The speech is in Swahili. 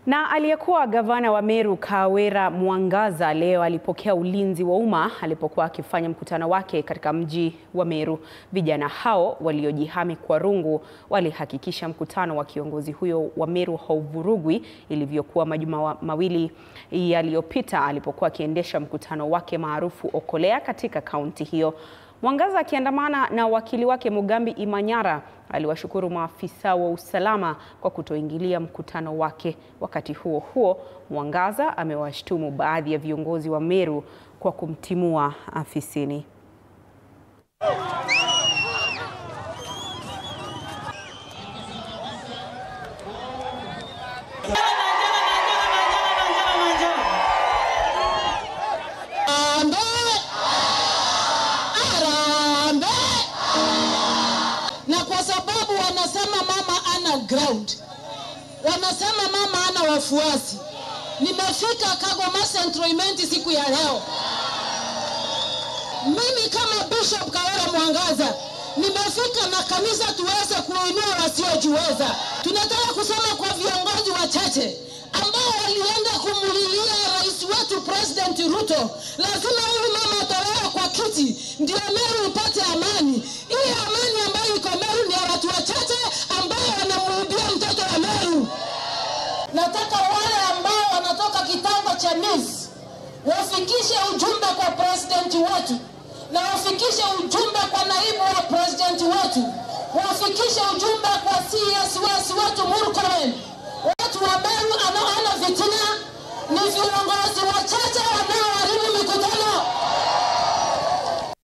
Na aliyekuwa gavana wa Meru Kawira Mwangaza leo alipokea ulinzi wa umma alipokuwa akifanya mkutano wake katika mji wa Meru. Vijana hao waliojihami kwa rungu walihakikisha mkutano wa kiongozi huyo wa Meru hauvurugwi ilivyokuwa majuma mawili yaliyopita alipokuwa akiendesha mkutano wake maarufu Okolea katika kaunti hiyo. Mwangaza akiandamana na wakili wake Mugambi Imanyara aliwashukuru maafisa wa usalama kwa kutoingilia mkutano wake. Wakati huo huo, Mwangaza amewashtumu baadhi ya viongozi wa Meru kwa kumtimua afisini. Wanasema mama ana ground, wanasema mama ana wafuasi. Nimefika Kagoma Central siku ya leo. Mimi kama Bishop Kawira Mwangaza nimefika na kanisa tuweze kuinua wasiojiweza. Tunataka kusema kwa viongozi wachache ambao walienda kumulilia rais wetu President Ruto, lazima huyu mama atolewe kwa kiti ndio Meru ipate amani. Ile amani ambayo iko Meru ni ya watu wachache ambao wanamuibia mtoto wa Meru. Nataka wale ambao wanatoka kitambo cha Miss wafikishe ujumbe kwa president wetu, na wafikishe ujumbe kwa naibu wa president wetu, wafikishe ujumbe kwa CS wetu Murkomen. Watu wa Meru anaona vitina ni viongozi wachache wanao